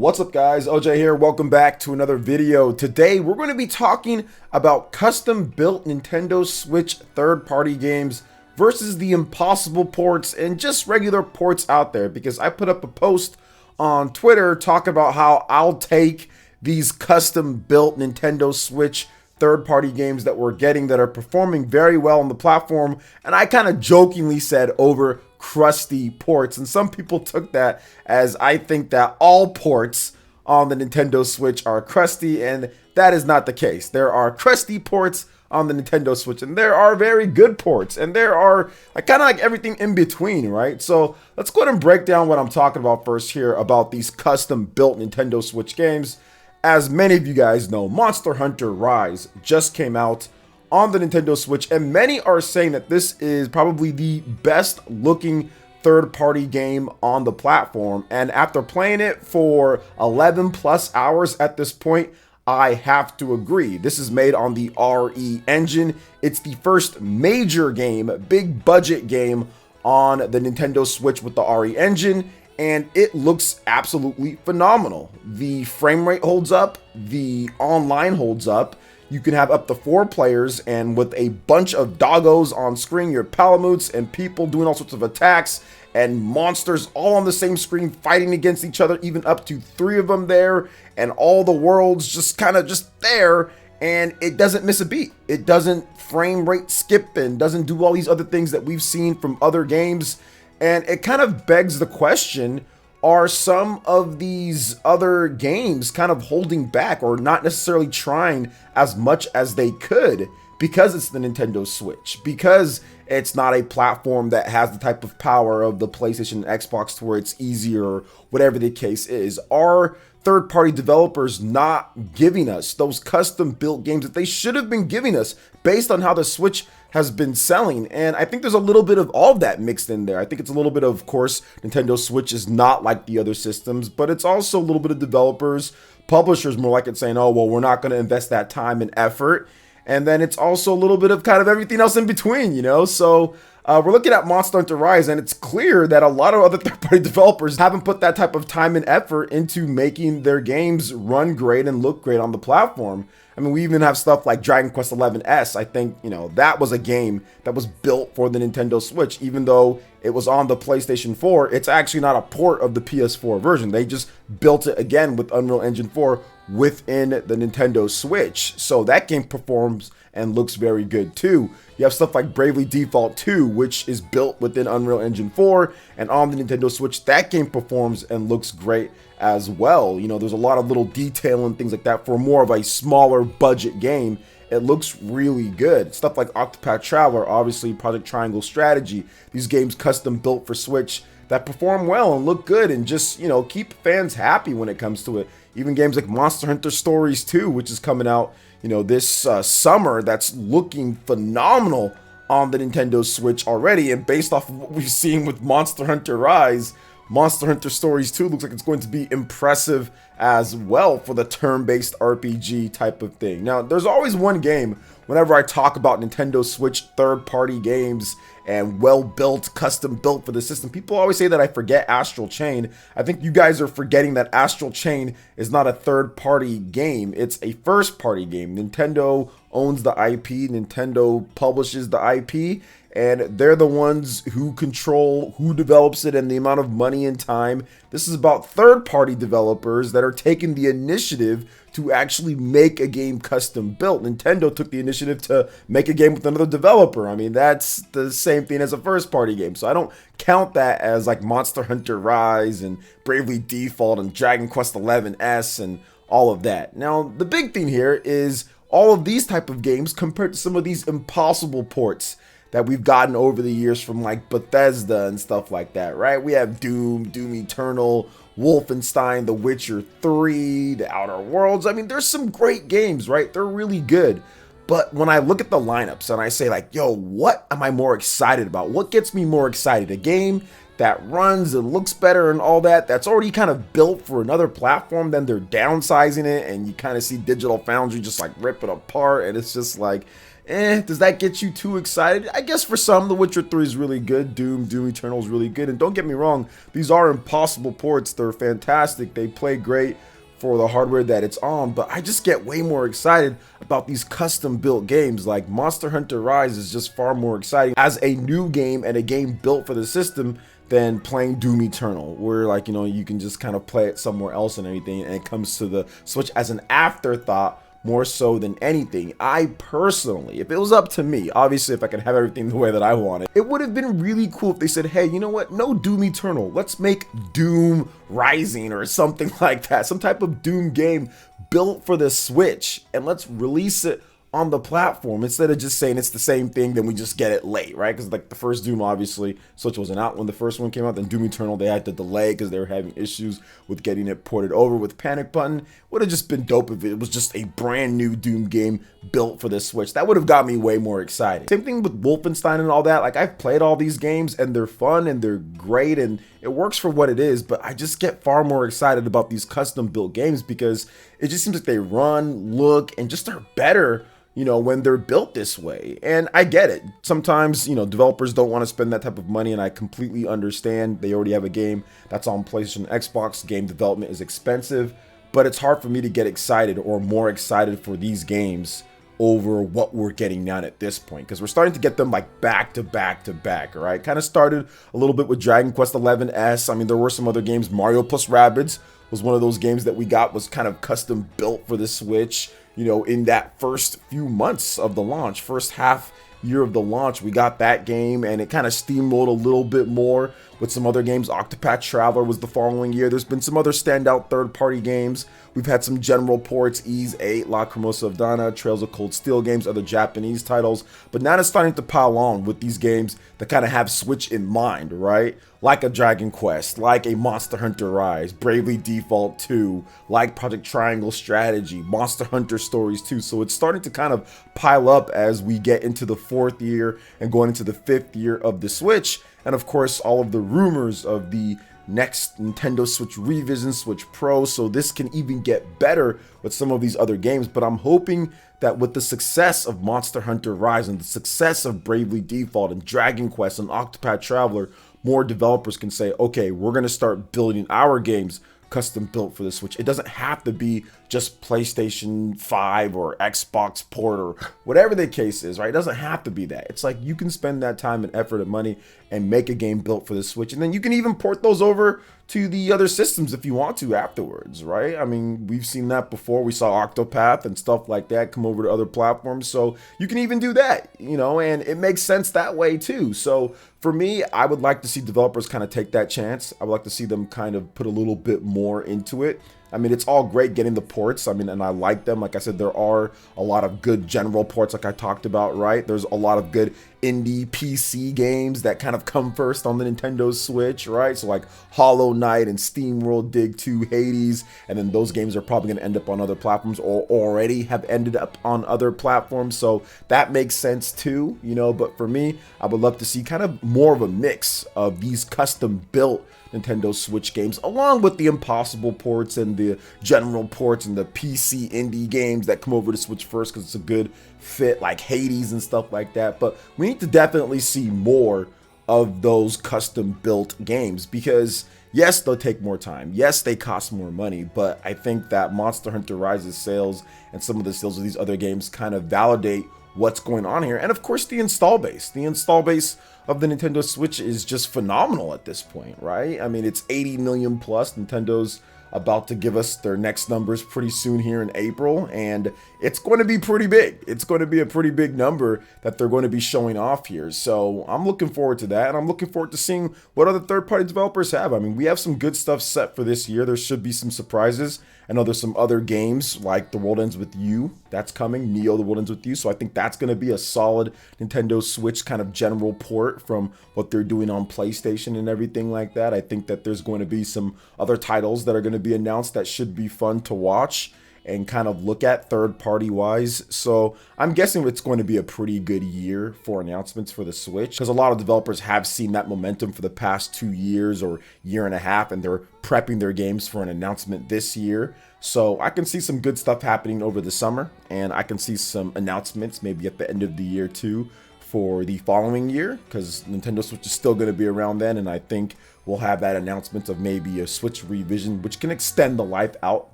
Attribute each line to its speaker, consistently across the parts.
Speaker 1: What's up guys, OJ here, welcome back to another video. Today we're going to be talking about custom built Nintendo Switch third-party games versus the impossible ports and just regular ports out there, because I put up a post on Twitter talking about how I'll take these custom built Nintendo Switch third-party games that we're getting that are performing very well on the platform, and I kind of jokingly said over crusty ports, and some people took that as I think that all ports on the Nintendo Switch are crusty, and that is not the case. There are crusty ports on the Nintendo Switch, and there are very good ports, and there are kind of like everything in between, right? So let's go ahead and break down what I'm talking about first here about these custom built Nintendo Switch games. As many of you guys know, Monster Hunter Rise just came out on the Nintendo Switch, and many are saying that this is probably the best looking third-party game on the platform. And after playing it for 11 plus hours at this point, I have to agree. This is made on the RE engine. It's the first major game, big budget game on the Nintendo Switch with the RE engine, and it looks absolutely phenomenal. The frame rate holds up, the online holds up. You can have up to 4 players, and with a bunch of doggos on screen, your palamutes and people doing all sorts of attacks and monsters all on the same screen fighting against each other, even up to 3 of them there, and all the worlds just kind of just there, and it doesn't miss a beat. It doesn't frame rate skip and doesn't do all these other things that we've seen from other games. And it kind of begs the question, are some of these other games kind of holding back or not necessarily trying as much as they could because it's the Nintendo Switch, because it's not a platform that has the type of power of the PlayStation and Xbox to where it's easier, or whatever the case is? Are third-party developers not giving us those custom-built games that they should have been giving us based on how the Switch has been selling? And I think there's a little bit of all of that mixed in there. I think it's a little bit of course, Nintendo Switch is not like the other systems, but it's also a little bit of developers, publishers more like it saying, oh, well, we're not going to invest that time and effort. And then it's also a little bit of kind of everything else in between, you know? So we're looking at Monster Hunter Rise, and it's clear that a lot of other third-party developers haven't put that type of time and effort into making their games run great and look great on the platform. I mean, we even have stuff like Dragon Quest XI-S. I think, you know, that was a game that was built for the Nintendo Switch. Even though it was on the PlayStation 4, it's actually not a port of the PS4 version. They just built it again with Unreal Engine 4 within the Nintendo Switch. So that game performs and looks very good too. You have stuff like Bravely Default 2, which is built within Unreal Engine 4, and on the Nintendo Switch, that game performs and looks great as well. You know, there's a lot of little detail and things like that for more of a smaller budget game. It looks really good. Stuff like Octopath Traveler, obviously Project Triangle Strategy, these games custom built for Switch that perform well and look good and just, you know, keep fans happy when it comes to it. Even games like Monster Hunter Stories 2, which is coming out, you know, this summer, that's looking phenomenal on the Nintendo Switch already. And based off of what we've seen with Monster Hunter Rise, Monster Hunter Stories 2 looks like it's going to be impressive as well for the turn-based RPG type of thing. Now, there's always one game whenever I talk about Nintendo Switch third-party games and well-built, custom-built for the system. People always say that I forget Astral Chain. I think you guys are forgetting that Astral Chain is not a third-party game. It's a first-party game. Nintendo owns the IP, Nintendo publishes the IP, and they're the ones who control who develops it and the amount of money and time. This is about third-party developers that are taking the initiative to actually make a game custom built. Nintendo took the initiative to make a game with another developer. I mean, that's the same thing as a first-party game. So I don't count that as like Monster Hunter Rise and Bravely Default and Dragon Quest XI-S and all of that. Now, the big thing here is all of these type of games compared to some of these impossible ports that we've gotten over the years from like Bethesda and stuff like that, right? We have Doom, Doom Eternal, Wolfenstein, The Witcher 3, The Outer Worlds. I mean, there's some great games, right? They're really good. But when I look at the lineups and I say like, yo, what am I more excited about? What gets me more excited? A game that runs and looks better and all that, that's already kind of built for another platform, then they're downsizing it and you kind of see Digital Foundry just like rip it apart, and it's just like, does that get you too excited? I guess for some, The Witcher 3 is really good. Doom Eternal is really good. And don't get me wrong, these are impossible ports. They're fantastic. They play great for the hardware that it's on, but I just get way more excited about these custom built games. Like Monster Hunter Rise is just far more exciting as a new game and a game built for the system than playing Doom Eternal, where, like, you know, you can just kind of play it somewhere else and everything, and it comes to the Switch as an afterthought more so than anything. I personally, if it was up to me, obviously if I could have everything the way that I want it, it would have been really cool if they said, hey, you know what, no Doom Eternal, let's make Doom Rising or something like that, some type of Doom game built for the Switch, and let's release it on the platform instead of just saying it's the same thing, then we just get it late, right? Because like the first Doom, obviously Switch wasn't out when the first one came out. Then Doom Eternal, they had to delay because they were having issues with getting it ported over with Panic Button. Would have just been dope if it was just a brand new Doom game built for the Switch. That would have got me way more excited. Same thing with Wolfenstein and all that. Like, I've played all these games and they're fun and they're great and it works for what it is, but I just get far more excited about these custom built games because it just seems like they run, look, and just are better, you know, when they're built this way. And I get it. Sometimes, you know, developers don't want to spend that type of money, and I completely understand. They already have a game that's on PlayStation, Xbox. Game development is expensive, but it's hard for me to get excited or more excited for these games over what we're getting now at this point, because we're starting to get them like back to back to back. All right, kind of started a little bit with Dragon Quest 11S. I mean, there were some other games. Mario plus Rabbids was one of those games that we got, was kind of custom built for the Switch. You know, in that first few months of the launch, first half year of the launch, we got that game, and it kind of steamrolled a little bit more with some other games. Octopath Traveler was the following year. There's been some other standout third-party games. We've had some general ports, Ys 8, Lacrimosa of Dana, Trails of Cold Steel games, other Japanese titles. But now it's starting to pile on with these games that kind of have Switch in mind, right? Like a Dragon Quest, like a Monster Hunter Rise, Bravely Default 2, like Project Triangle Strategy, Monster Hunter Stories 2. So it's starting to kind of pile up as we get into the 4th year and going into the 5th year of the Switch. And of course, all of the rumors of the next Nintendo Switch Revision, Switch Pro, so this can even get better with some of these other games. But I'm hoping that with the success of Monster Hunter Rise and the success of Bravely Default and Dragon Quest and Octopath Traveler, more developers can say, okay, we're going to start building our games custom built for the Switch. It doesn't have to be just PlayStation 5 or Xbox port or whatever the case is, right? It doesn't have to be that. It's like you can spend that time and effort and money and make a game built for the Switch, and then you can even port those over to the other systems if you want to afterwards, right? I mean, we've seen that before. We saw Octopath and stuff like that come over to other platforms, so you can even do that, you know, and it makes sense that way too. So for me, I would like to see developers kind of take that chance. I would like to see them kind of put a little bit more into it. I mean, it's all great getting the ports. I mean, and I like them. Like I said, there are a lot of good general ports like I talked about, right? There's a lot of good indie PC games that kind of come first on the Nintendo Switch, right? So like Hollow Knight and SteamWorld Dig 2, Hades, and then those games are probably going to end up on other platforms or already have ended up on other platforms. So that makes sense too, you know, but for me, I would love to see kind of more of a mix of these custom built Nintendo Switch games, along with the impossible ports and the general ports and the PC indie games that come over to Switch first because it's a good fit, like Hades and stuff like that. But we need to definitely see more of those custom built games because yes, they'll take more time. Yes, they cost more money, but I think that Monster Hunter Rise's sales and some of the sales of these other games kind of validate what's going on here. And of course, the install base. The install base of the Nintendo Switch is just phenomenal at this point, right? I mean, it's 80 million plus. Nintendo's about to give us their next numbers pretty soon here in April, and it's going to be pretty big. It's going to be a pretty big number that they're going to be showing off here. So I'm looking forward to that, and I'm looking forward to seeing what other third-party developers have. I mean, we have some good stuff set for this year. There should be some surprises. I know there's some other games like The World Ends With You that's coming, Neo The World Ends With You. So I think that's going to be a solid Nintendo Switch kind of general port from what they're doing on PlayStation and everything like that. I think that there's going to be some other titles that are going to be announced that should be fun to watch. and kind of look at third-party wise. So I'm guessing it's going to be a pretty good year for announcements for the Switch, because a lot of developers have seen that momentum for the past 2 years or year and a half, and they're prepping their games for an announcement this year. So I can see some good stuff happening over the summer, and I can see some announcements maybe at the end of the year too for the following year, because Nintendo Switch is still going to be around then, and I think we'll have that announcement of maybe a Switch revision, which can extend the life out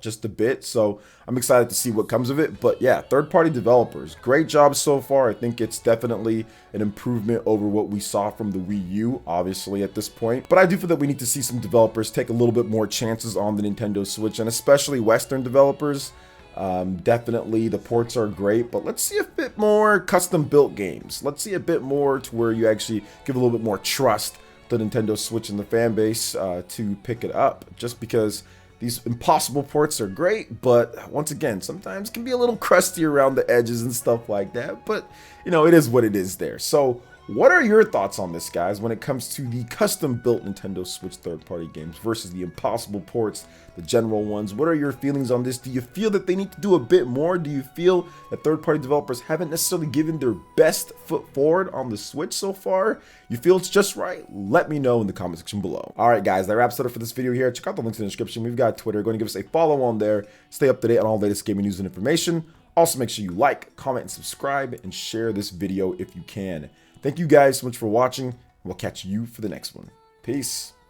Speaker 1: just a bit. So I'm excited to see what comes of it. But yeah, third-party developers, great job so far. I think it's definitely an improvement over what we saw from the Wii U, obviously, at this point. But I do feel that we need to see some developers take a little bit more chances on the Nintendo Switch, and especially Western developers. Definitely the ports are great, but let's see a bit more custom built games. Let's see a bit more to where you actually give a little bit more trust to Nintendo Switch and the fan base to pick it up, just because these impossible ports are great, but once again, sometimes can be a little crusty around the edges and stuff like that. But you know, it is what it is there. So what are your thoughts on this, guys, when it comes to the custom-built Nintendo Switch third-party games versus the impossible ports, the general ones? What are your feelings on this? Do you feel that they need to do a bit more? Do you feel that third-party developers haven't necessarily given their best foot forward on the Switch so far? You feel it's just right? Let me know in the comment section below. All right, guys, that wraps it up for this video here. Check out the links in the description. We've got Twitter. Go and give us a follow on there. Stay up to date on all the latest gaming news and information. Also, make sure you like, comment, and subscribe, and share this video if you can. Thank you guys so much for watching. We'll catch you for the next one. Peace.